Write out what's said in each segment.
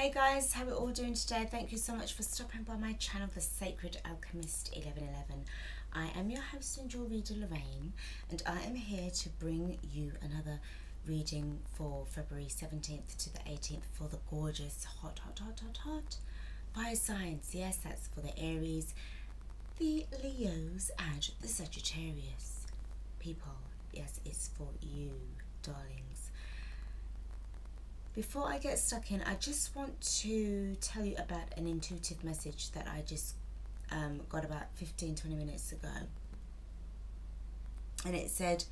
Hey guys, how are we all doing today? Thank you so much for stopping by my channel, The Sacred Alchemist 1111. I am your host and jewel reader, Lorraine, and I am here to bring you another reading for February 17th to the 18th for the gorgeous, hot fire signs. Yes, that's for the Aries, the Leos, and the Sagittarius people. Yes, it's for you, darlings. Before I get stuck in, I just want to tell you about an intuitive message that I just got about 15-20 minutes ago. And it said,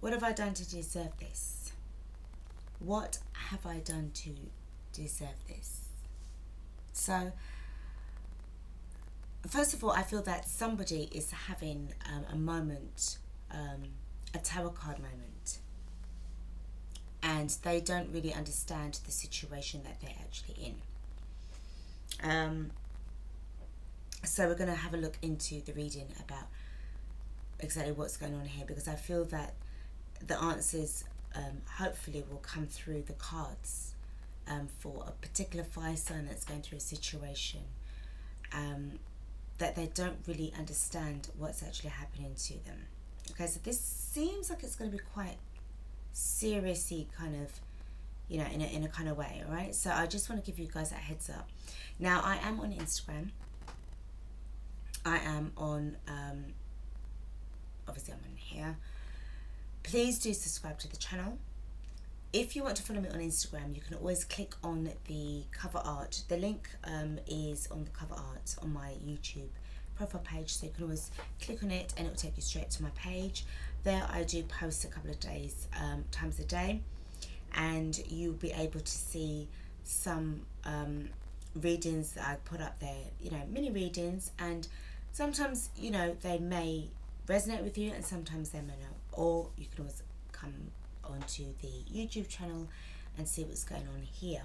what have I done to deserve this? What have I done to deserve this? So, first of all, I feel that somebody is having a moment, a tarot card moment. And they don't really understand the situation that they're actually in. So we're going to have a look into the reading about exactly what's going on here, because I feel that the answers hopefully will come through the cards for a particular fire sign that's going through a situation that they don't really understand what's actually happening to them. Okay, so this seems like it's going to be quite seriously kind of, you know, in a kind of way. All right, so I just want to give you guys a heads up. Now, I am on Instagram. I am on obviously I'm on here. Please do subscribe to the channel. If you want to follow me on Instagram, you can always click on the cover art. The link is on the cover art on my YouTube profile page, so you can always click on it and it will take you straight to my page. There I do post a couple of days, times a day, and you'll be able to see some readings that I put up there, you know, mini readings, and sometimes, you know, they may resonate with you and sometimes they may not, or you can always come onto the YouTube channel and see what's going on here.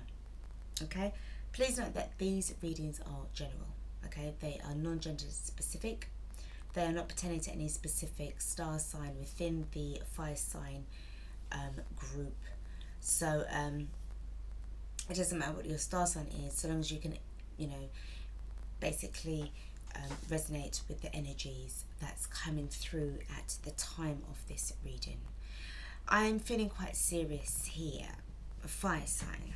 Okay, please note that these readings are general. Okay, they are non-gender specific. They are not pertaining to any specific star sign within the fire sign group. So it doesn't matter what your star sign is, so long as you can, you know, basically resonate with the energies that's coming through at the time of this reading. I'm feeling quite serious here. A fire sign.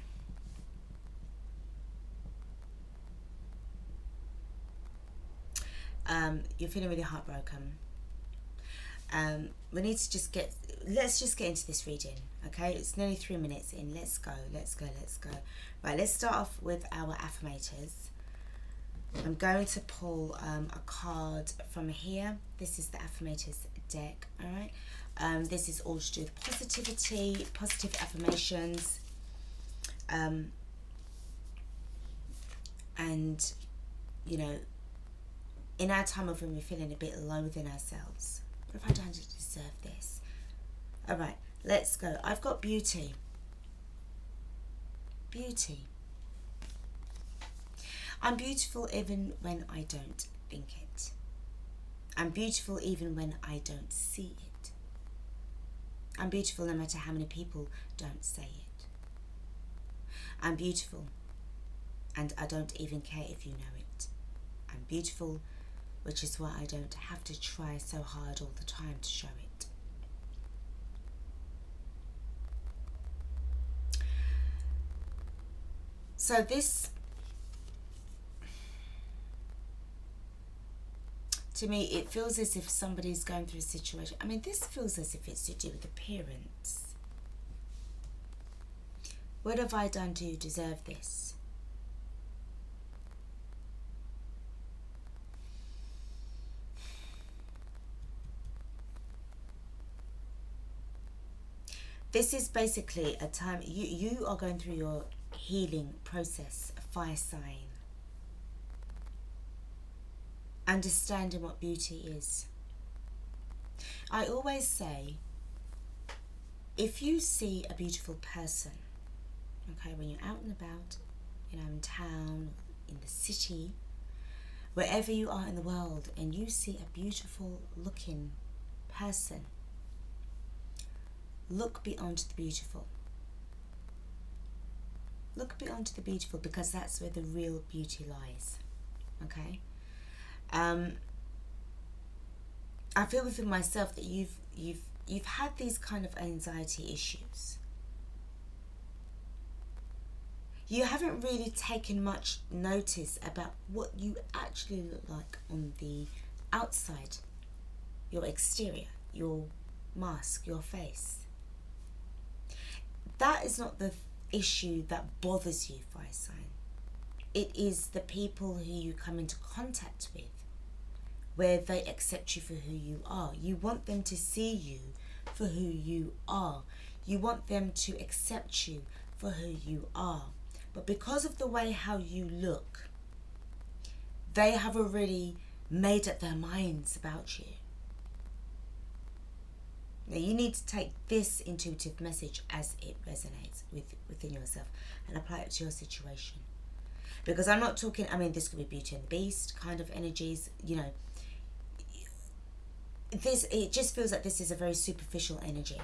You're feeling really heartbroken. We need to let's just get into this reading. Okay, it's nearly 3 minutes in. Let's go. Right, let's start off with our affirmators. I'm going to pull a card from here. This is the affirmators deck. All right, this is all to do with positivity, positive affirmations, and, you know, in our time of when we're feeling a bit low within ourselves. What have I done to deserve this? All right, let's go. I've got beauty. Beauty. I'm beautiful even when I don't think it. I'm beautiful even when I don't see it. I'm beautiful no matter how many people don't say it. I'm beautiful and I don't even care if you know it. I'm beautiful, which is why I don't have to try so hard all the time to show it. So this, to me, it feels as if somebody's going through a situation. I mean, this feels as if it's to do with appearance. What have I done to deserve this? This is basically a time you are going through your healing process, a fire sign. Understanding what beauty is. I always say, if you see a beautiful person, okay, when you're out and about, you know, in town, in the city, wherever you are in the world, and you see a beautiful looking person, look beyond the beautiful. look beyond the beautiful, because that's where the real beauty lies. Okay. I feel within myself that you've had these kind of anxiety issues. You haven't really taken much notice about what you actually look like on the outside, your exterior, your mask, your face. That is not the issue that bothers you, fire sign. It is the people who you come into contact with, where they accept you for who you are. You want them to see you for who you are. You want them to accept you for who you are. But because of the way how you look, they have already made up their minds about you. Now you need to take this intuitive message as it resonates within yourself and apply it to your situation. Because I'm not talking, I mean, this could be Beauty and the Beast kind of energies, you know. It just feels like this is a very superficial energy.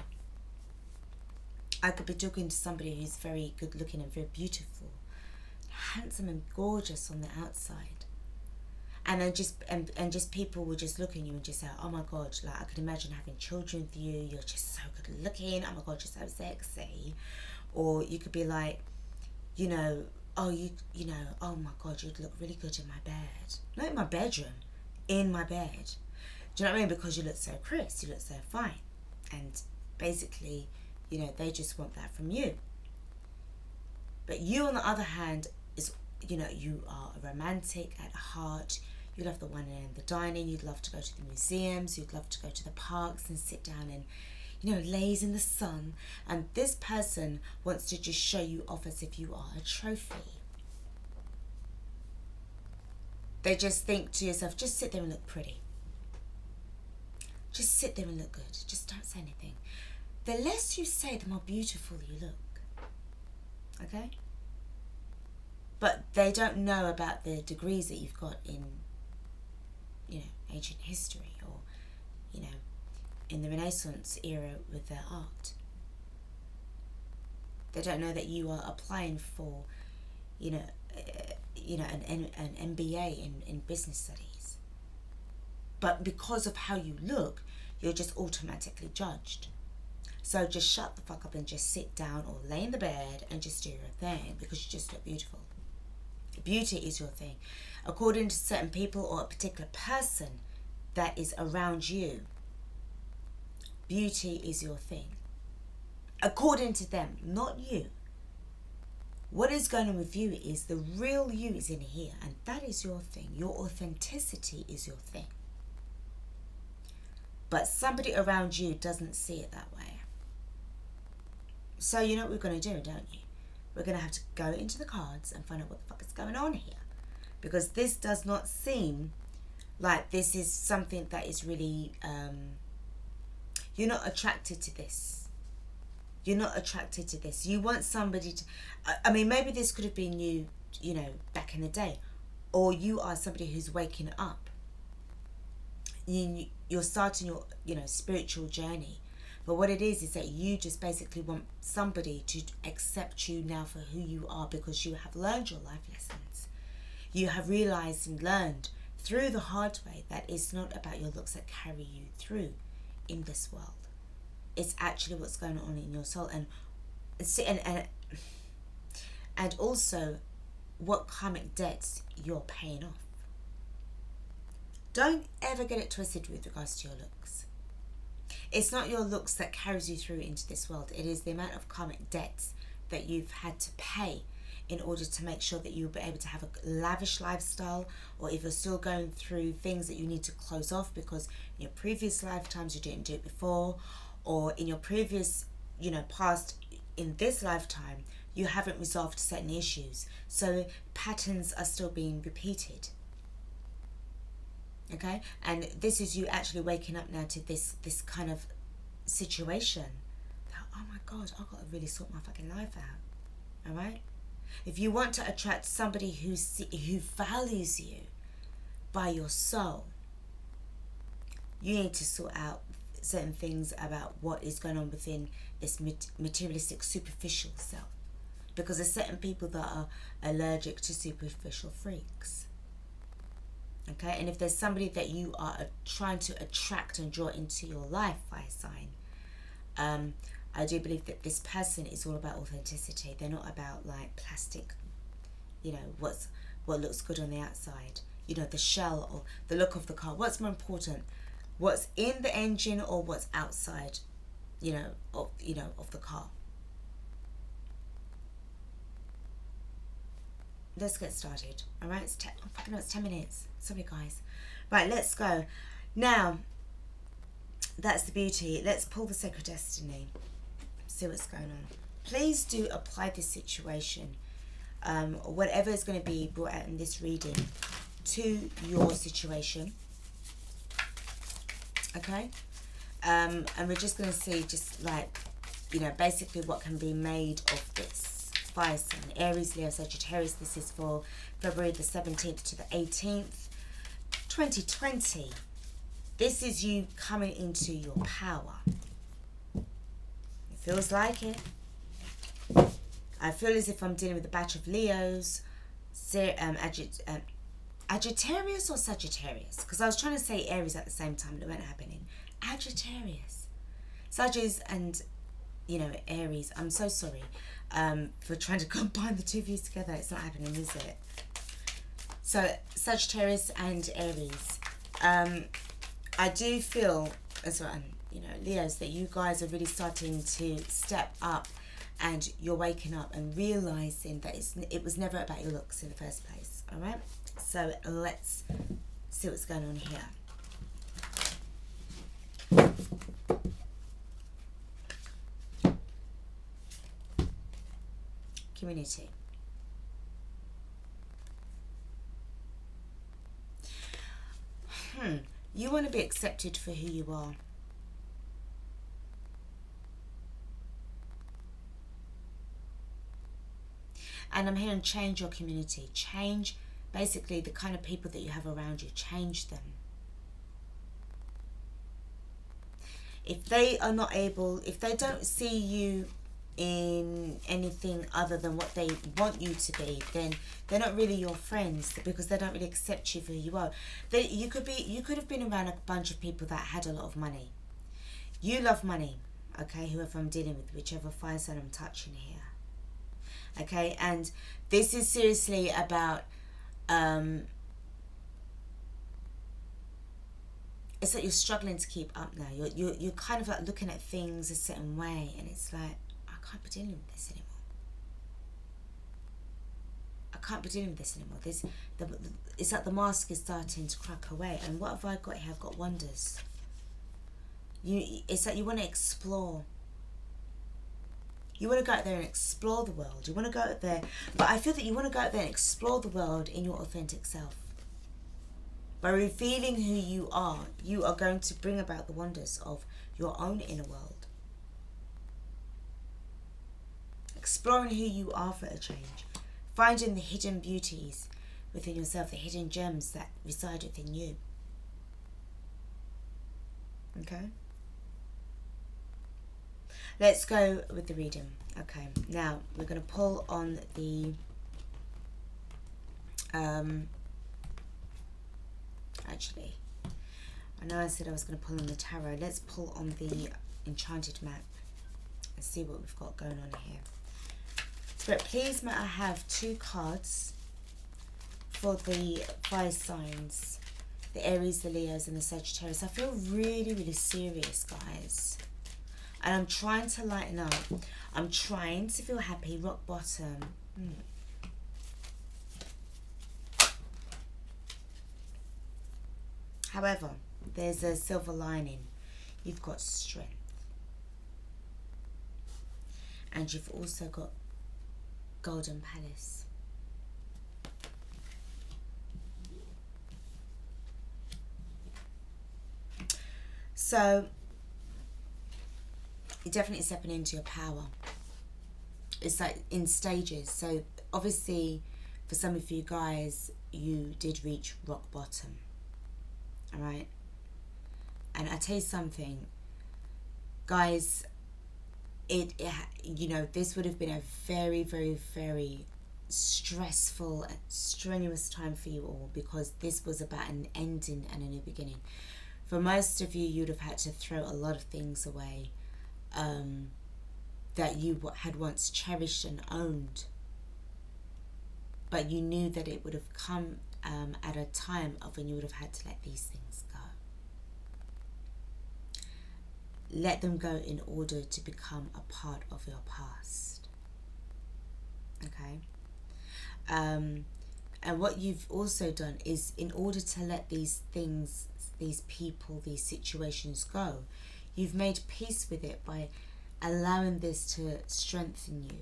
I could be talking to somebody who's very good looking and very beautiful, handsome and gorgeous on the outside. And then just people will just look at you and just say, oh my God, like I could imagine having children with you, you're just so good looking, oh my God, you're so sexy. Or you could be like, you know, oh my God, you'd look really good in my bed. Not in my bedroom, in my bed. Do you know what I mean? Because you look so crisp, you look so fine. And basically, you know, they just want that from you. But you, on the other hand, is, you know, you are a romantic at heart. You love the wine and the dining. You'd love to go to the museums. You'd love to go to the parks and sit down and, you know, laze in the sun. And this person wants to just show you off as if you are a trophy. They just think to yourself, just sit there and look pretty. Just sit there and look good. Just don't say anything. The less you say, the more beautiful you look. Okay? But they don't know about the degrees that you've got in, you know, ancient history, or, you know, in the Renaissance era with their art. They don't know that you are applying for, an MBA in business studies. But because of how you look, you're just automatically judged. So just shut the fuck up and just sit down or lay in the bed and just do your thing, because you just look beautiful. Beauty is your thing. According to certain people or a particular person that is around you, beauty is your thing. According to them, not you. What is going on with you is the real you is in here, and that is your thing. Your authenticity is your thing. But somebody around you doesn't see it that way. So you know what we're going to do, don't you? We're going to have to go into the cards and find out what the fuck is going on here. Because this does not seem like this is something that is really... you're not attracted to this. You're not attracted to this. You want somebody to... I mean, maybe this could have been you, you know, back in the day. Or you are somebody who's waking up. You're starting your, you know, spiritual journey. But what it is that you just basically want somebody to accept you now for who you are, because you have learned your life lessons. You have realized and learned through the hard way that it's not about your looks that carry you through in this world. It's actually what's going on in your soul, and also what karmic debts you're paying off. Don't ever get it twisted with regards to your looks. It's not your looks that carries you through into this world. It is the amount of karmic debts that you've had to pay in order to make sure that you'll be able to have a lavish lifestyle, or if you're still going through things that you need to close off because in your previous lifetimes you didn't do it before, or in your previous, you know, past, in this lifetime, you haven't resolved certain issues. So patterns are still being repeated. Okay, and this is you actually waking up now to this kind of situation. That, oh my God, I've got to really sort my fucking life out. All right. If you want to attract somebody who values you by your soul, you need to sort out certain things about what is going on within this materialistic, superficial self. because there's certain people that are allergic to superficial freaks. Okay, and if there's somebody that you are trying to attract and draw into your life, fire sign, I do believe that this person is all about authenticity. They're not about like plastic, you know, what looks good on the outside, you know, the shell or the look of the car. What's more important, what's in the engine or what's outside, you know, of the car? Let's get started. All right, it's 10, oh, it's 10 minutes. Sorry, guys. Right, let's go. Now, that's the beauty. Let's pull the Sacred Destiny. See what's going on. Please do apply this situation, whatever is going to be brought out in this reading, to your situation. Okay? And we're just going to see just like, you know, basically what can be made of this. Fire sign, Aries, Leo, Sagittarius. This is for February the 17th to the 18th, 2020. This is you coming into your power. It feels like it. I feel as if I'm dealing with a batch of Leos, Sagittarius or Sagittarius, because I was trying to say Aries at the same time, but it wasn't happening. Sagittarius, Sagittarius, and you know, Aries. I'm so sorry for trying to combine the two views together. It's not happening, is it? So Sagittarius and Aries. I do feel as well, you know, Leos, that you guys are really starting to step up, and you're waking up and realizing that it was never about your looks in the first place. All right. So let's see what's going on here. Community. You want to be accepted for who you are. And I'm hearing change your community. Change basically the kind of people that you have around you. Change them. If they are not able, if they don't see you in anything other than what they want you to be, then they're not really your friends, because they don't really accept you for who you are. You could have been around a bunch of people that had a lot of money. You love money, okay, whoever I'm dealing with, whichever fire sign I'm touching here. Okay, and this is seriously about it's that you're struggling to keep up now. You're kind of like looking at things a certain way, and it's like, I can't be dealing with this anymore. I can't be dealing with this anymore. It's like the mask is starting to crack away. And what have I got here? I've got wonders. It's like you want to explore. You want to go out there and explore the world. You want to go out there, but I feel that you want to go out there and explore the world in your authentic self. By revealing who you are going to bring about the wonders of your own inner world. Exploring who you are for a change. Finding the hidden beauties within yourself, the hidden gems that reside within you. Okay? Let's go with the reading. Okay, now we're going to pull on the actually, I know I said I was going to pull on the tarot. Let's pull on the enchanted map and see what we've got going on here. But please may I have 2 cards for the fire signs, the Aries, the Leos, and the Sagittarius. I feel really, really serious, guys. And I'm trying to lighten up. I'm trying to feel happy, rock bottom. However, there's a silver lining. You've got strength. And you've also got Golden Palace. So you're definitely stepping into your power. It's like in stages. So obviously for some of you guys, you did reach rock bottom. All right. And I tell you something, guys, you know, this would have been a very, very, very stressful and strenuous time for you all, because this was about an ending and a new beginning. For most of you, you'd have had to throw a lot of things away that you had once cherished and owned, but you knew that it would have come at a time of when you would have had to let these things go. Let them go in order to become a part of your past. Okay? And what you've also done is, in order to let these things, these people, these situations go, you've made peace with it by allowing this to strengthen you,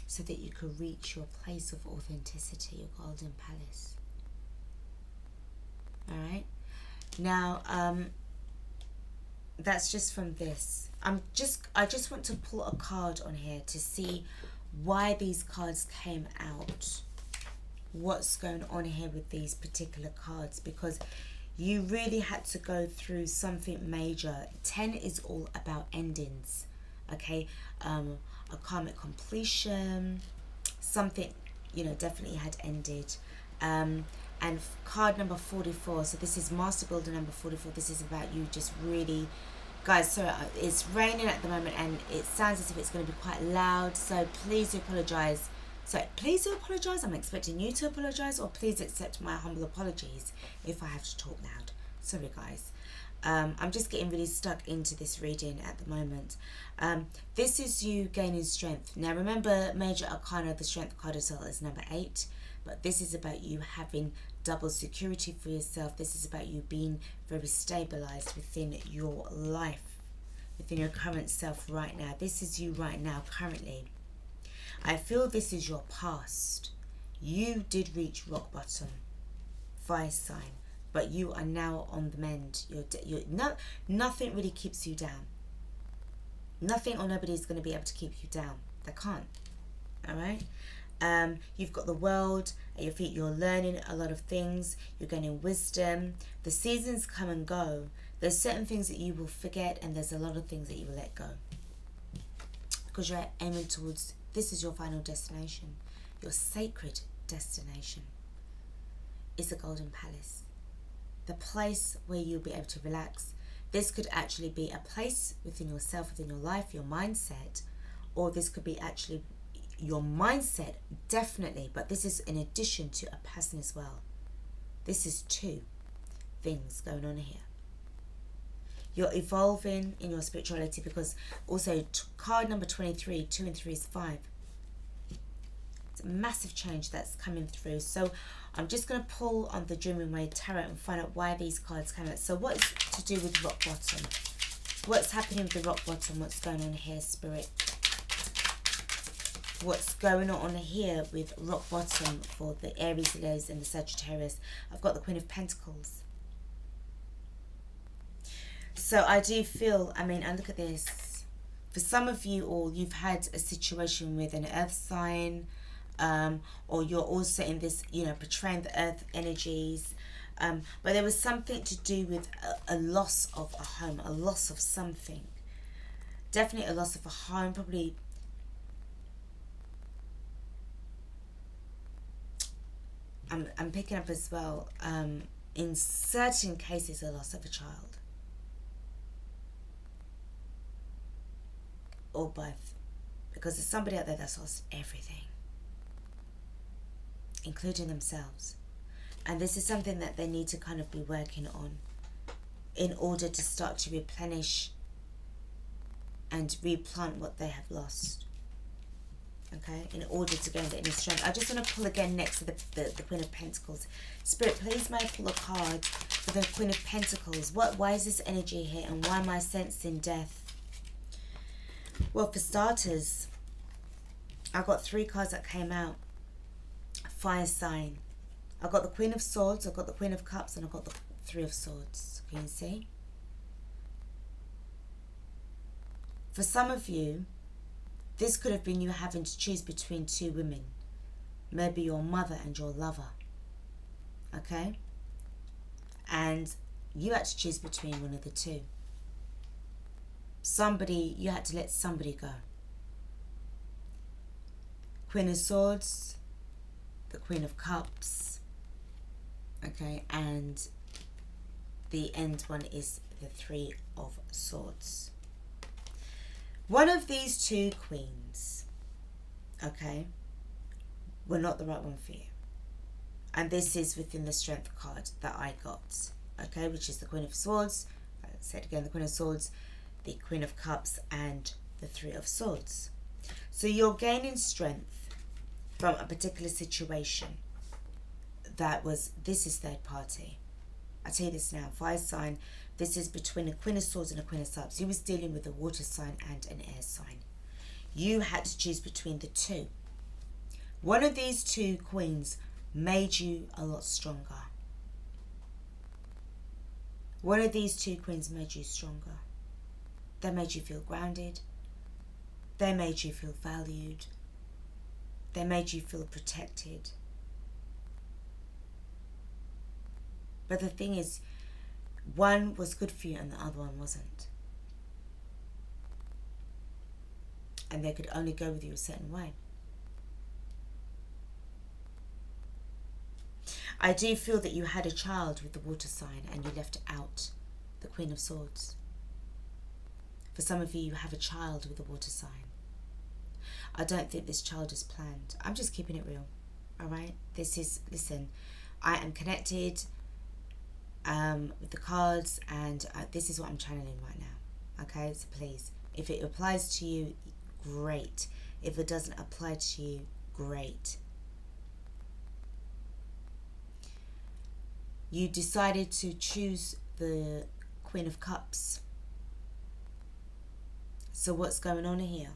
so that you could reach your place of authenticity, your golden palace. All right? Now, that's just from this. I just want to pull a card on here to see why these cards came out. What's going on here with these particular cards, because you really had to go through something major. 10 is all about endings, okay? A karmic completion, something, you know, definitely had ended. And card number 44, so this is Master Builder number 44. This is about you just really, guys, sorry, it's raining at the moment and it sounds as if it's going to be quite loud, so please do apologise. So please do apologise. I'm expecting you to apologise, or please accept my humble apologies if I have to talk loud. Sorry, guys. I'm just getting really stuck into this reading at the moment. This is you gaining strength. Now remember, Major Arcana, the Strength card as well, is number 8. But this is about you having double security for yourself. This is about you being very stabilised within your life, within your current self right now. This is you right now, currently. I feel this is your past. You did reach rock bottom, fire sign, but you are now on the mend. Nothing really keeps you down. Nothing or nobody is going to be able to keep you down. They can't. All right? You've got the world at your feet. You're learning a lot of things. You're gaining wisdom. The seasons come and go. There's certain things that you will forget, and there's a lot of things that you will let go, because you're aiming towards, this is your final destination. Your sacred destination is the Golden Palace, the place where you'll be able to relax. This could actually be a place within yourself, within your life, your mindset, or this could be actually your mindset, definitely, but this is in addition to a person as well. This is 2 things going on here. You're evolving in your spirituality, because also card number 23, 2 and 3 is 5. It's a massive change that's coming through. So I'm just going to pull on the Dreaming Way Tarot and find out why these cards came out. So what is to do with rock bottom? What's happening with the rock bottom? What's going on here, Spirit? What's going on here with rock bottom for the Aries, Leos and the Sagittarius? I've got the Queen of Pentacles. So I do feel, I mean, and look at this. For some of you all, you've had a situation with an earth sign, or you're also in this, you know, portraying the earth energies. But there was something to do with a loss of a home, a loss of something. Definitely a loss of a home, probably. I'm picking up as well, in certain cases, a loss of a child. Or both. Because there's somebody out there that's lost everything, including themselves. And this is something that they need to kind of be working on in order to start to replenish and replant what they have lost. Okay, in order to gain the inner strength. I just want to pull again next to the Queen of Pentacles. Spirit, please may I pull a card for the Queen of Pentacles. Why is this energy here, and why am I sensing death? Well, for starters, I got 3 cards that came out. Fire sign. I got the Queen of Swords, I got the Queen of Cups, and I got the 3 of Swords. Can you see? For some of you, this could have been you having to choose between 2 women. Maybe your mother and your lover. Okay? And you had to choose between one of the 2. somebody, you had to let somebody go. Queen of Swords, the Queen of Cups, okay, and the end one is the Three of Swords. One of these two queens, okay, were not the right one for you. And this is within the Strength card that I got, okay, which is the Queen of Swords. I said again, the Queen of Swords, the Queen of Cups, and the Three of Swords. So you're gaining strength from a particular situation that was, this is third party. I tell you this now, fire sign, this is between a Queen of Swords and a Queen of Cups. You was dealing with a water sign and an air sign. You had to choose between the two. One of these two queens made you a lot stronger. One of these two queens made you stronger. They made you feel grounded. They made you feel valued. They made you feel protected. But the thing is, one was good for you and the other one wasn't. And they could only go with you a certain way. I do feel that you had a child with the water sign and you left out the Queen of Swords. For some of you, you have a child with the water sign. I don't think this child is planned. I'm just keeping it real. All right? This is, listen, I am connected with the cards, and this is what I'm channeling right now. Okay? So please, if it applies to you, great. If it doesn't apply to you, great. You decided to choose the Queen of Cups. So what's going on here?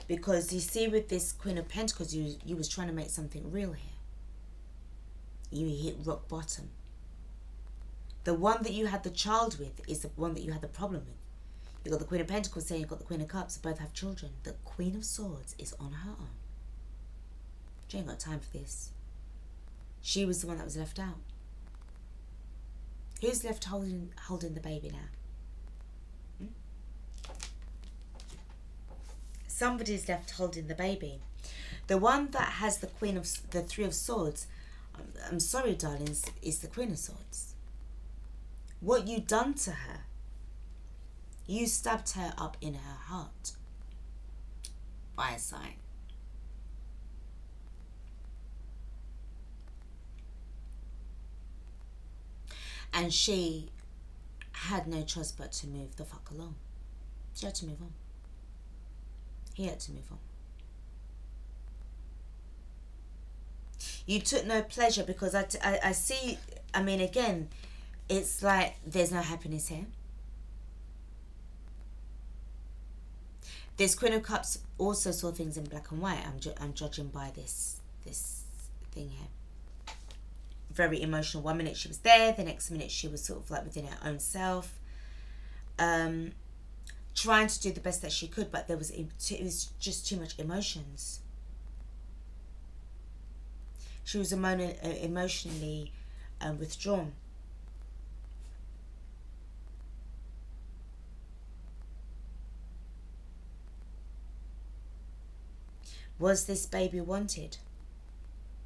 Because you see, with this Queen of Pentacles, you was trying to make something real here. You hit rock bottom. The one that you had the child with is the one that you had the problem with. You got the Queen of Pentacles saying you've got the Queen of Cups. Both have children. The Queen of Swords is on her own. She ain't got time for this. She was the one that was left out. Who's left holding the baby now? Somebody's left holding the baby. The one that has the Three of Swords, I'm sorry, darlings, is the Queen of Swords. What you done to her, you stabbed her up in her heart. By a sign. And she had no choice but to move the fuck along. She had to move on. He had to move on. You took no pleasure because I see, I mean, again, it's like there's no happiness here. This Queen of Cups also saw things in black and white. I'm judging by this thing here. Very emotional. 1 minute she was there, the next minute she was sort of like within her own self. Trying to do the best that she could, but it was just too much emotions. She was emotionally withdrawn. Was this baby wanted?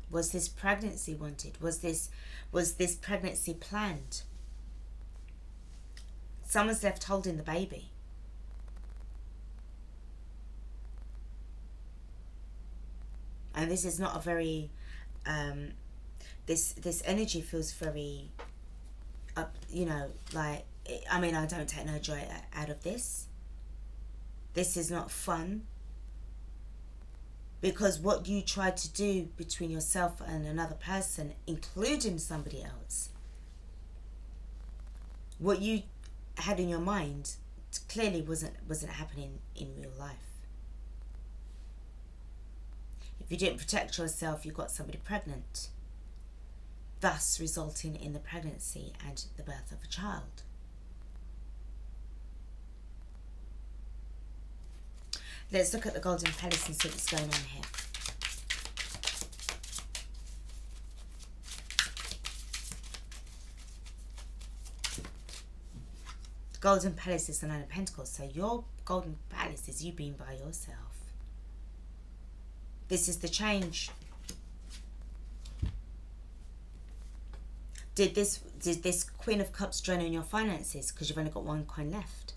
Was this pregnancy wanted? Was this pregnancy planned? Someone's left holding the baby. And this is not a very, this energy feels very, you know, like, I mean, I don't take no joy out of this. This is not fun. Because what you tried to do between yourself and another person, including somebody else, what you had in your mind clearly wasn't happening in real life. If you didn't protect yourself, you got somebody pregnant, thus resulting in the pregnancy and the birth of a child. Let's look at the Golden Palace and see what's going on here. Golden Palace is the Nine of Pentacles. So your Golden Palace is you being by yourself. This is the change. Did this Queen of Cups drain on your finances because you've only got one coin left?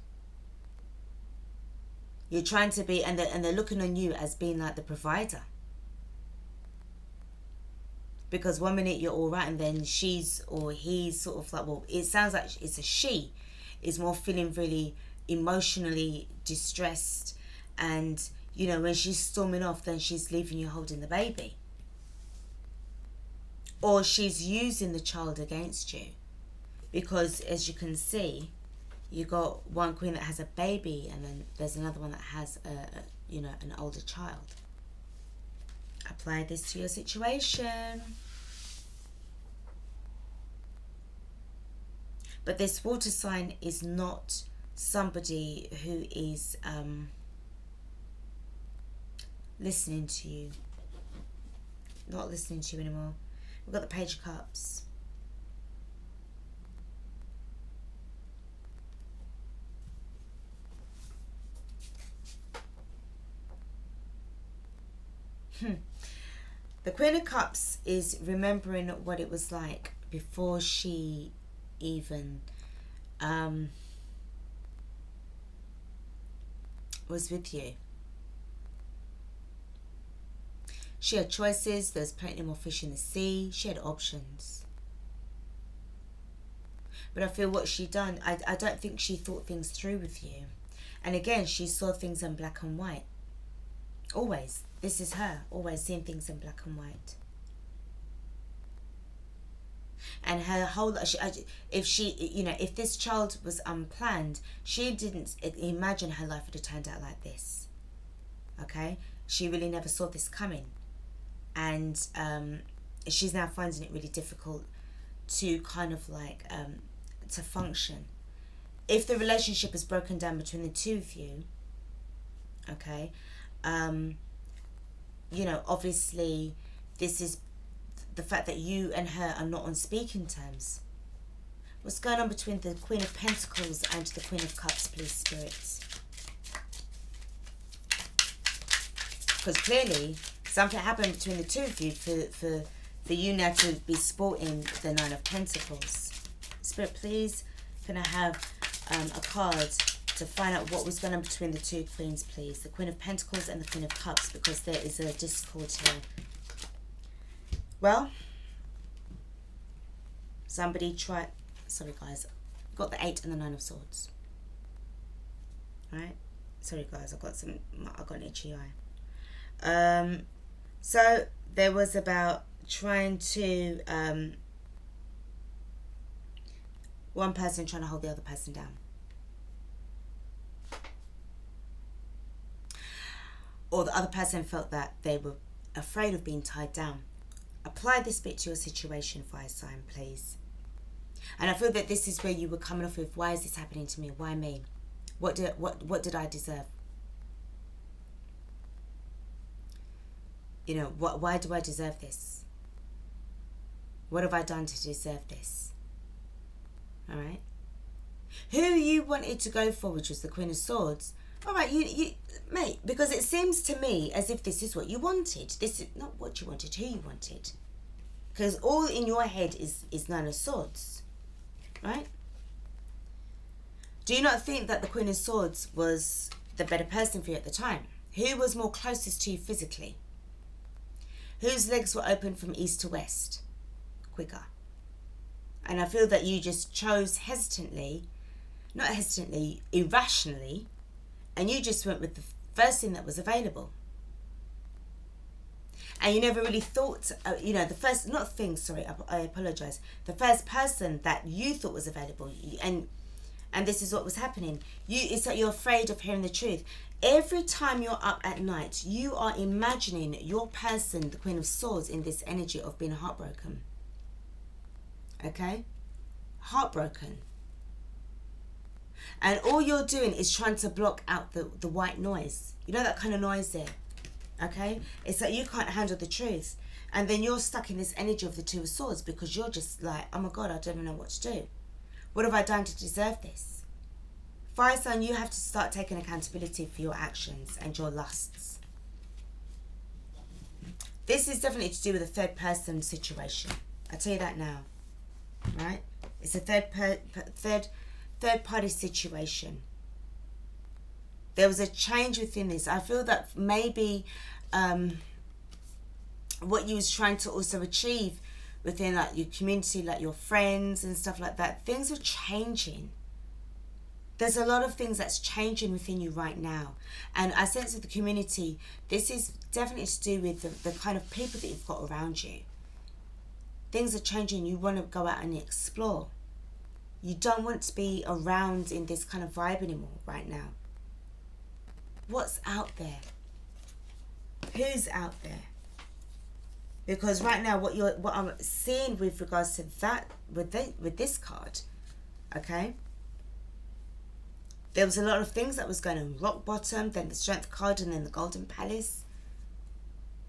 You're trying to be, and they're looking on you as being like the provider. Because one minute you're all right, and then she's or he's sort of like, well, it sounds like it's a she, is more feeling really emotionally distressed, and you know, when she's storming off, then she's leaving you holding the baby. Or she's using the child against you. Because as you can see, you got one queen that has a baby, and then there's another one that has an older child. Apply this to your situation. But this water sign is not somebody who is listening to you. Not listening to you anymore. We've got the Page of Cups. The Queen of Cups is remembering what it was like before she even was with you. She had choices. There's plenty more fish in the sea. She had options. But I feel what she done, I don't think she thought things through with you. And again, she saw things in black and white. Always. This is her. Always seeing things in black and white. And her whole, if this child was unplanned, she didn't imagine her life would have turned out like this. Okay? She really never saw this coming. And she's now finding it really difficult to kind of like, to function. If the relationship is broken down between the two of you, okay, obviously this is the fact that you and her are not on speaking terms. What's going on between the Queen of Pentacles and the Queen of Cups, please, spirits? Because clearly something happened between the two of you for you now to be sporting the Nine of Pentacles. Spirit, please, can I have a card to find out what was going on between the two queens, please? The Queen of Pentacles and the Queen of Cups, because there is a discord here. Well, somebody tried... Sorry, guys. Got the 8 and the 9 of Swords. Right? Sorry, guys. I got an itchy eye. So, there was about trying to... one person trying to hold the other person down. Or the other person felt that they were afraid of being tied down. Apply this bit to your situation, fire sign, please. And I feel that this is where you were coming off with, why is this happening to me? Why me? What did I deserve? You know, why do I deserve this? What have I done to deserve this? All right. Who you wanted to go for, which was the Queen of Swords. All right, you mate, because it seems to me as if this is what you wanted. This is not what you wanted, who you wanted. Because all in your head is Nine of Swords, right? Do you not think that the Queen of Swords was the better person for you at the time? Who was more closest to you physically? Whose legs were open from east to west quicker? And I feel that you just chose irrationally, and you just went with the first thing that was available. And you never really thought, the first person that you thought was available, and this is what was happening. It's that you're afraid of hearing the truth. Every time you're up at night, you are imagining your person, the Queen of Swords, in this energy of being heartbroken. Okay? Heartbroken. And all you're doing is trying to block out the white noise. You know that kind of noise there? Okay? It's that you can't handle the truth. And then you're stuck in this energy of the Two of Swords because you're just like, oh my God, I don't even know what to do. What have I done to deserve this? Fire sign, you have to start taking accountability for your actions and your lusts. This is definitely to do with a third person situation. I'll tell you that now. Right? It's a third party situation. There was a change within this. I feel that maybe what you was trying to also achieve within like your community, like your friends and stuff like that, things are changing. There's a lot of things that's changing within you right now. And I sense with the community, this is definitely to do with the kind of people that you've got around you. Things are changing. You want to go out and explore. You don't want to be around in this kind of vibe anymore right now. What's out there? Who's out there? Because right now, what I'm seeing with regards to that, with this card, okay? There was a lot of things that was going on. Rock bottom, then the Strength card, and then the Golden Palace.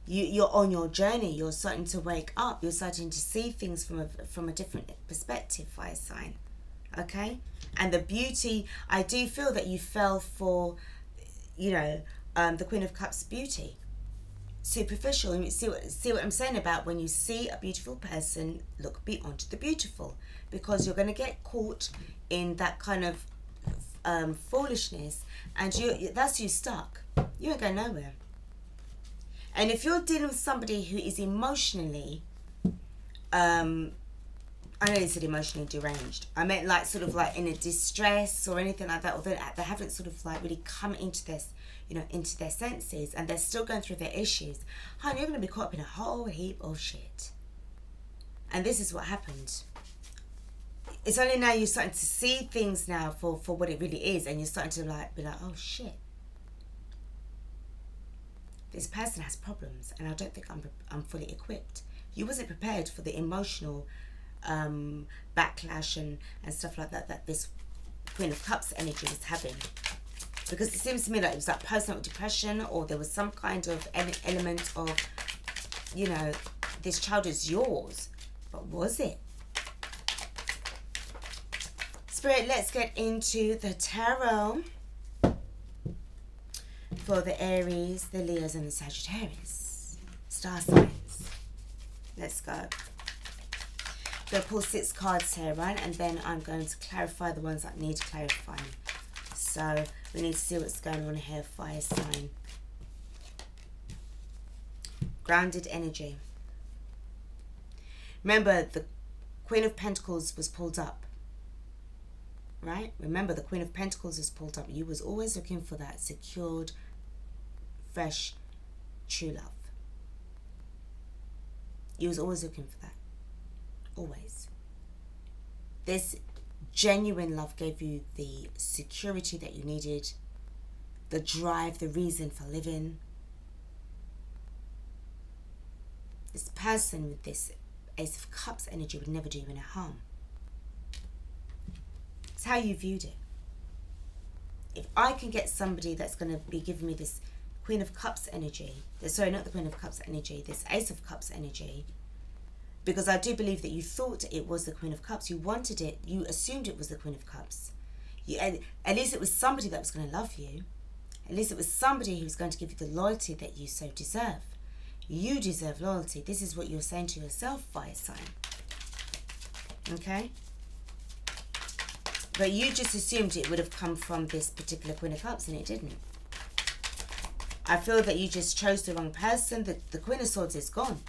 You're on your journey. You're starting to wake up. You're starting to see things from a different perspective, fire sign. Okay? And the beauty, I do feel that you fell for, the Queen of Cups beauty. Superficial. And you see what I'm saying about when you see a beautiful person, look beyond the beautiful. Because you're going to get caught in that kind of foolishness, and that's you stuck. You ain't going nowhere. And if you're dealing with somebody who is emotionally, I know you said emotionally deranged. I meant like sort of like in a distress or anything like that, or they haven't sort of like really come into this, into their senses, and they're still going through their issues. Honey, you're going to be caught up in a whole heap of shit. And this is what happened. It's only now you're starting to see things now for what it really is, and you're starting to be like, oh shit. This person has problems, and I don't think I'm fully equipped. You wasn't prepared for the emotional backlash and stuff like that this Queen of Cups energy was having. Because it seems to me like it was like personal depression, or there was some kind of element of, this child is yours. But was it? Spirit, let's get into the tarot for the Aries, the Leos, and the Sagittarius. Star signs. Let's go. I'm going to pull 6 cards here, right? And then I'm going to clarify the ones that need clarifying. So we need to see what's going on here. Fire sign. Grounded energy. Remember, the Queen of Pentacles was pulled up. Right? Remember, the Queen of Pentacles is pulled up. You was always looking for that secured, fresh, true love. You was always looking for that. Always. This genuine love gave you the security that you needed, the drive, the reason for living. This person with this Ace of Cups energy would never do you any harm. It's how you viewed it. If I can get somebody that's going to be giving me this Queen of Cups energy, sorry, not the Queen of Cups energy, this Ace of Cups energy, because I do believe that you thought it was the Queen of Cups, you wanted it, you assumed it was the Queen of Cups. At least it was somebody that was going to love you. At least it was somebody who was going to give you the loyalty that you so deserve. You deserve loyalty. This is what you're saying to yourself, fire sign. Okay? But you just assumed it would have come from this particular Queen of Cups, and it didn't. I feel that you just chose the wrong person. The Queen of Swords is gone.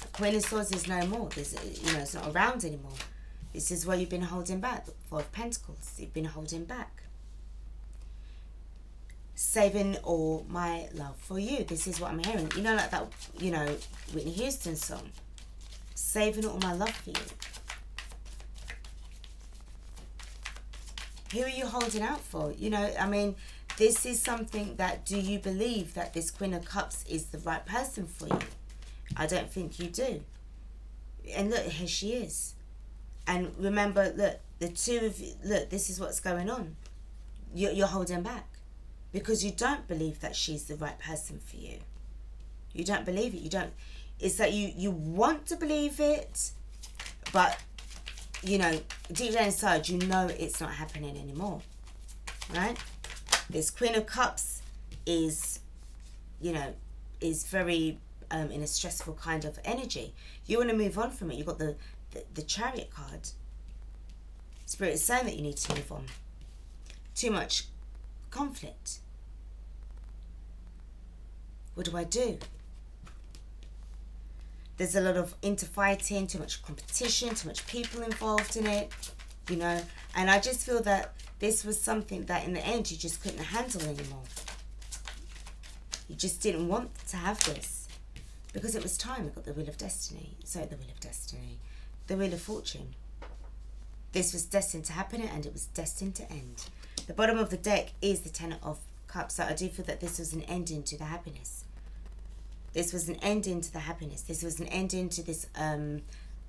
The Queen of Swords is no more. It's not around anymore. This is why you've been holding back. The Four of Pentacles. You've been holding back. Saving all my love for you. This is what I'm hearing. Like that, Whitney Houston song. Saving all my love for you. Who are you holding out for? This is something that, do you believe that this Queen of Cups is the right person for you? I don't think you do. And look, here she is. And remember, look, the two of you, look, this is what's going on. You're holding back. Because you don't believe that she's the right person for you. You don't believe it. You don't. It's that you want to believe it, but you know, deep down inside, you know it's not happening anymore, right? This Queen of Cups is, you know, is very in a stressful kind of energy. You want to move on from it. You've got the Chariot card. Spirit is saying that you need to move on. Too much conflict. What do I do? There's a lot of interfighting, too much competition, too much people involved in it, you know. And I just feel that this was something that in the end you just couldn't handle anymore. You just didn't want to have this. Because it was time. We got the Wheel of Destiny. Sorry, the Wheel of Destiny. The Wheel of Fortune. This was destined to happen and it was destined to end. The bottom of the deck is the Ten of Cups. So I do feel that this was an ending to the happiness. This was an ending to the happiness. This was an ending to this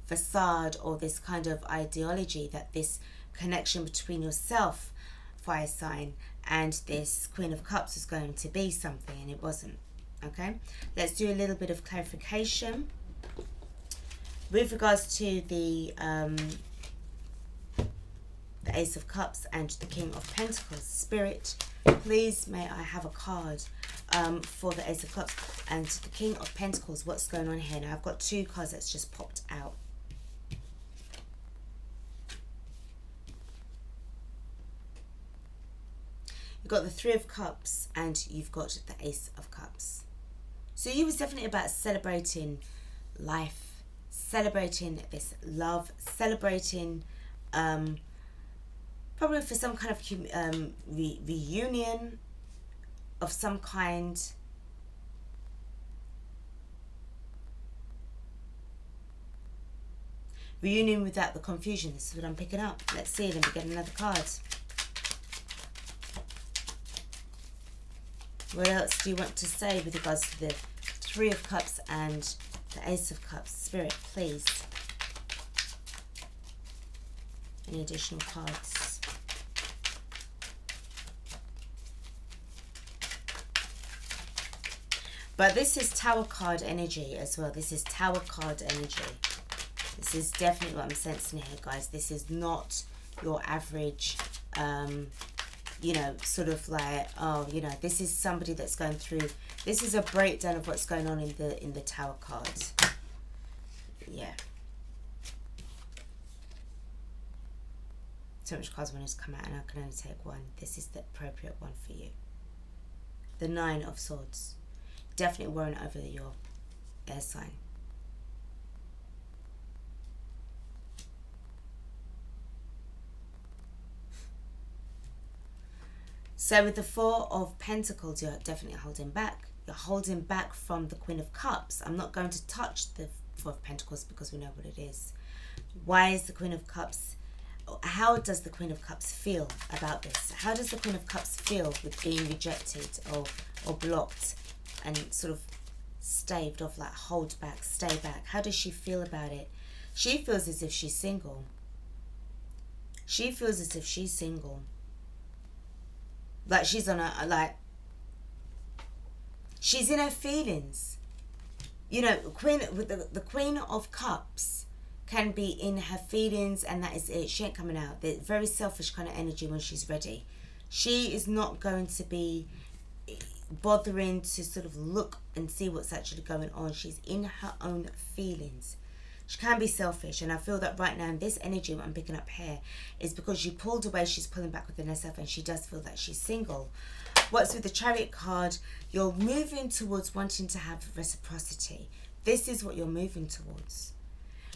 facade or this kind of ideology that this connection between yourself, fire sign, and this Queen of Cups was going to be something, and it wasn't. Okay, let's do a little bit of clarification with regards to the Ace of Cups and the King of Pentacles. Spirit, please may I have a card for the Ace of Cups and the King of Pentacles. What's going on here? Now I've got two cards that's just popped out. You've got the Three of Cups and you've got the Ace of Cups. So you was definitely about celebrating life, celebrating this love, celebrating probably for some kind of reunion of some kind. Reunion without the confusion. This is what I'm picking up. Let's see. Let me get another card. What else do you want to say with regards to the Three of Cups and the Ace of Cups? Spirit, please. Any additional cards? But this is Tower card energy as well. This is Tower card energy. This is definitely what I'm sensing here, guys. This is not your average you know, sort of like, oh, you know, this is somebody that's going through, this is a breakdown of what's going on in the Tower cards. Yeah. So much cards want to come out and I can only take one. This is the appropriate one for you. The Nine of Swords. Definitely worrying over your air sign. So with the Four of Pentacles, you're definitely holding back. You're holding back from the Queen of Cups. I'm not going to touch the Four of Pentacles because we know what it is. Why is the Queen of Cups? How does the Queen of Cups feel about this? How does the Queen of Cups feel with being rejected or blocked and sort of staved off, like hold back, stay back? How does she feel about it? She feels as if she's single. She feels as if she's single. Like she's on a, like, she's in her feelings. You know, the Queen of Cups can be in her feelings and that is it. She ain't coming out. They're very selfish kind of energy when she's ready. She is not going to be bothering to sort of look and see what's actually going on. She's in her own feelings. She can be selfish, and I feel that right now in this energy, what I'm picking up here, is because she pulled away, she's pulling back within herself, and she does feel that she's single. What's with the Chariot card? You're moving towards wanting to have reciprocity. This is what you're moving towards.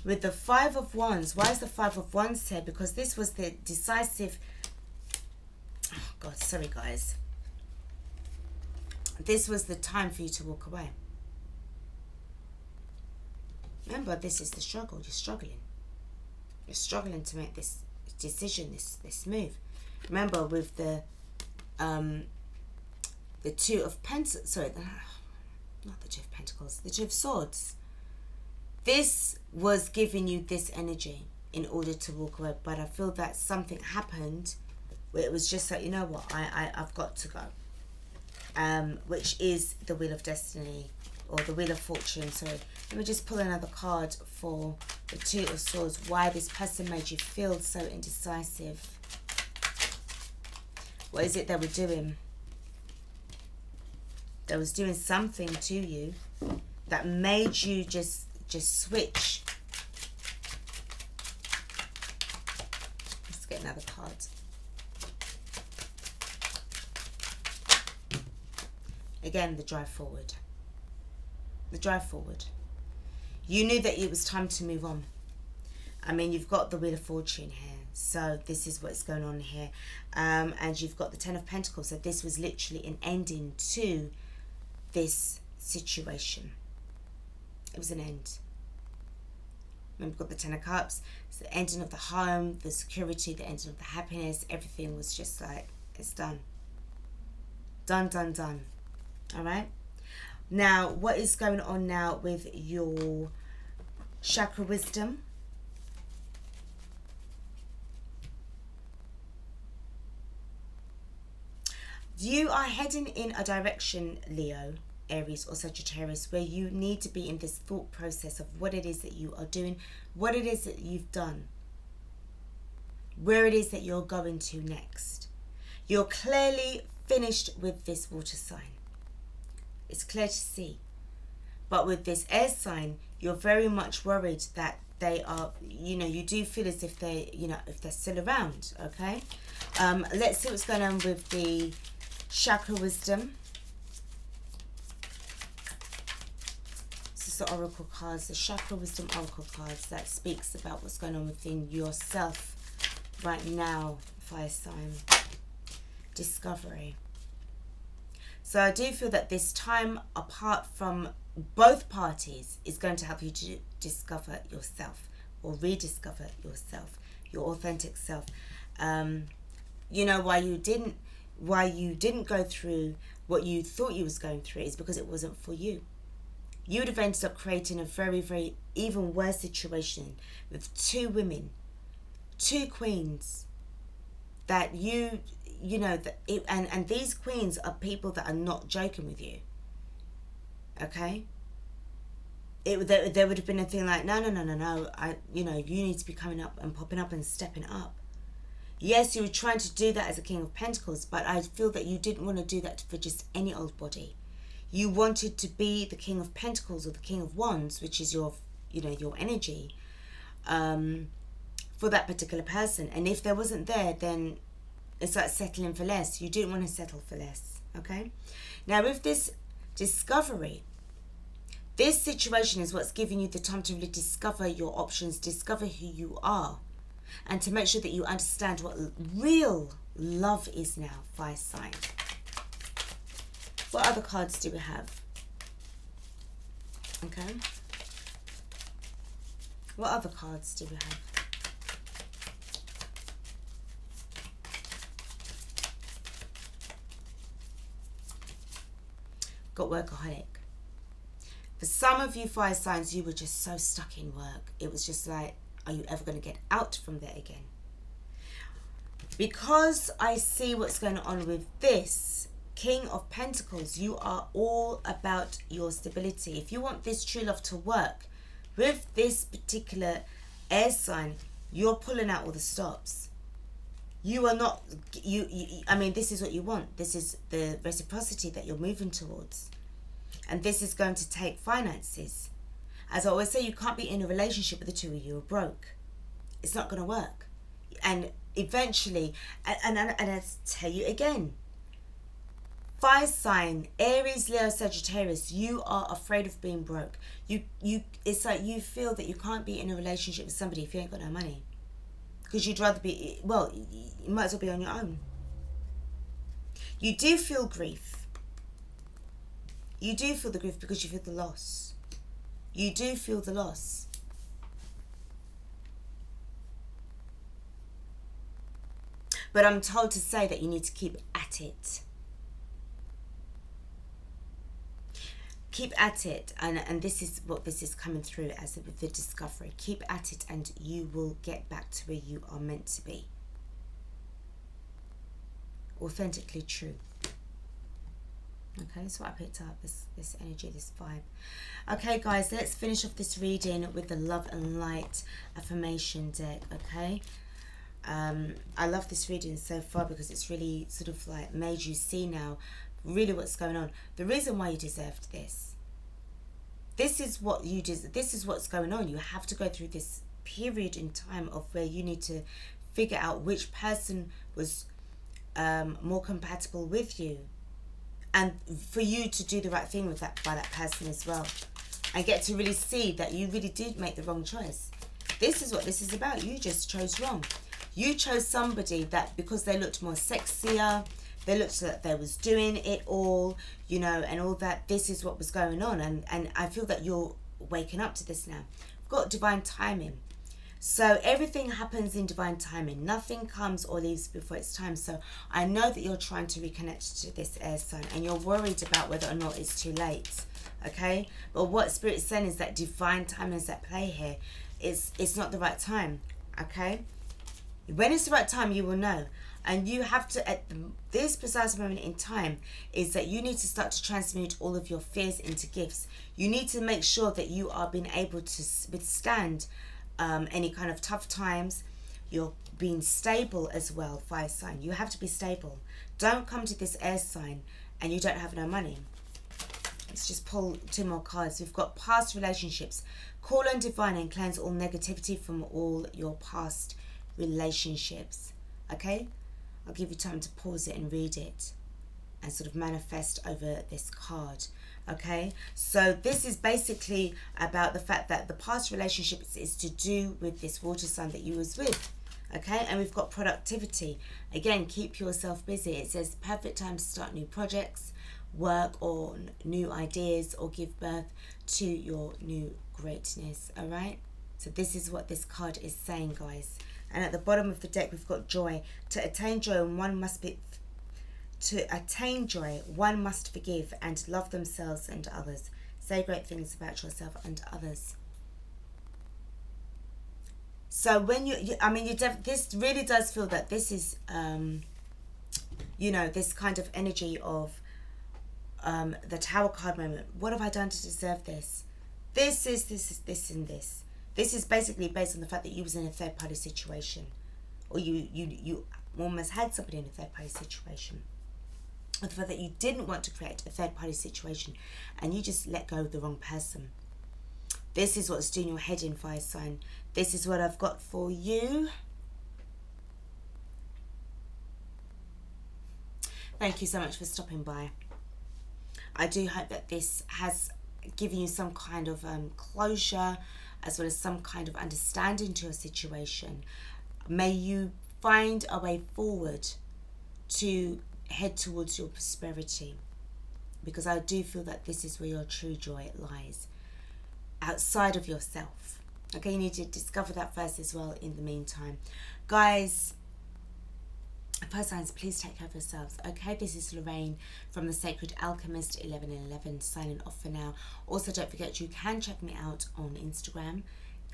With the Five of Wands, why is the Five of Wands here? Because this was the decisive... Oh, God, sorry, guys. This was the time for you to walk away. Remember, this is the struggle. You're struggling. You're struggling to make this decision, this move. Remember, with the Two of Pentacles, sorry, not the Two of Pentacles, the Two of Swords. This was giving you this energy in order to walk away. But I feel that something happened where it was just like, you know what, I've got to go. Which is the Wheel of Destiny or the Wheel of Fortune, sorry. Let me just pull another card for the Two of Swords. Why this person made you feel so indecisive. What is it they were doing? They was doing something to you that made you just switch. Let's get another card. Again, the drive forward. The drive forward. You knew that it was time to move on. I mean, you've got the Wheel of Fortune here. So this is what's going on here. And you've got the Ten of Pentacles. So this was literally an ending to this situation. It was an end. Remember, we've got the Ten of Cups. It's the ending of the home, the security, the ending of the happiness. Everything was just like, it's done. Done, done, done. All right. Now, what is going on now with your chakra wisdom? You are heading in a direction, Leo, Aries or Sagittarius, where you need to be in this thought process of what it is that you are doing, what it is that you've done, where it is that you're going to next. You're clearly finished with this water sign. It's clear to see. But with this air sign, you're very much worried that they are, you know, you do feel as if they, you know, if they're still around, okay? Let's see what's going on with the chakra wisdom. This is the oracle cards, the chakra wisdom oracle cards that speaks about what's going on within yourself right now, fire sign. Discovery. So I do feel that this time apart from both parties is going to help you to discover yourself or rediscover yourself, your authentic self. You know, why you didn't go through what you thought you was going through is because it wasn't for you. You would have ended up creating a very, very even worse situation with two women, two queens that you know, that and these queens are people that are not joking with you. Okay? There would have been a thing like, no, you know, you need to be coming up and popping up and stepping up. Yes, you were trying to do that as a King of Pentacles, but I feel that you didn't want to do that for just any old body. You wanted to be the King of Pentacles or the King of Wands, which is your, you know, your energy, for that particular person. And if there wasn't there, then it's like settling for less. You didn't want to settle for less, okay? Now, with this discovery, this situation is what's giving you the time to really discover your options, discover who you are, and to make sure that you understand what real love is now, fire sign. What other cards do we have? Okay. What other cards do we have? Got workaholic. For some of you fire signs, you were just so stuck in work. It was just like, are you ever going to get out from there again? Because I see what's going on with this King of Pentacles, you are all about your stability. If you want this true love to work with this particular air sign, you're pulling out all the stops. You are not, I mean, this is what you want. This is the reciprocity that you're moving towards. And this is going to take finances. As I always say, you can't be in a relationship with the two of you who are broke. It's not going to work. And eventually, and I tell you again, fire sign, Aries, Leo, Sagittarius, you are afraid of being broke. It's like you feel that you can't be in a relationship with somebody if you ain't got no money. Because you'd rather be, well, you might as well be on your own. You do feel grief. You do feel the grief because you feel the loss. You do feel the loss. But I'm told to say that you need to keep at it. Keep at it, and this is what this is coming through as the discovery. Keep at it and you will get back to where you are meant to be. Authentically true. Okay. Okay, that's what I picked up, this energy, this vibe. Okay, guys, let's finish off this reading with the Love and Light affirmation deck, okay? I love this reading so far because it's really sort of like made you see now really what's going on. The reason why you deserved this. This is what you deserve. This is what's going on. You have to go through this period in time of where you need to figure out which person was more compatible with you, and for you to do the right thing with that by that person as well, and get to really see that you really did make the wrong choice. This is what this is about. You just chose wrong. You chose somebody that because they looked more sexier, they looked like they was doing it all, you know, and all that. This is what was going on, and I feel that you're waking up to this now. You've got divine timing. So everything happens in divine timing. Nothing comes or leaves before its time. So I know that you're trying to reconnect to this air sign and you're worried about whether or not it's too late. Okay? But what Spirit's saying is that divine timing is at play here. It's not the right time. Okay? When it's the right time, you will know. And you have to, at this precise moment in time, is that you need to start to transmute all of your fears into gifts. You need to make sure that you are being able to withstand any kind of tough times. You're being stable as well, fire sign. You have to be stable. Don't come to this air sign and you don't have no money. Let's just pull 2 more cards. We've got past relationships. Call on divine and cleanse all negativity from all your past relationships. Okay? I'll give you time to pause it and read it and sort of manifest over this card. Okay, so this is basically about the fact that the past relationship is to do with this water sign that you was with. Okay, and we've got productivity. Again, keep yourself busy. It says perfect time to start new projects, work on new ideas, or give birth to your new greatness. All right, so this is what this card is saying, guys. And at the bottom of the deck, we've got joy. To attain joy, one must forgive and love themselves and others. Say great things about yourself and others. So when this really does feel that this is, you know, this kind of energy of the Tower card moment. What have I done to deserve this? This is this. This is basically based on the fact that you was in a third party situation, or you almost had somebody in a third party situation. Or the fact that you didn't want to create a third party situation and you just let go of the wrong person. This is what's doing your head in, fire sign. This is what I've got for you. Thank you so much for stopping by. I do hope that this has given you some kind of closure, as well as some kind of understanding to your situation. May you find a way forward to head towards your prosperity, because I do feel that this is where your true joy lies, outside of yourself. Okay, you need to discover that first as well in the meantime. Guys, fire signs, please take care of yourselves. Okay, this is Lorraine from the Sacred Alchemist 1111 signing off for now. Also, don't forget you can check me out on Instagram.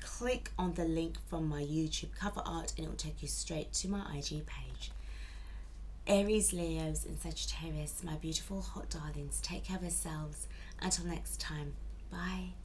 Click on the link from my YouTube cover art and it will take you straight to my IG page. Aries, Leos and Sagittarius, my beautiful hot darlings, take care of yourselves. Until next time, bye.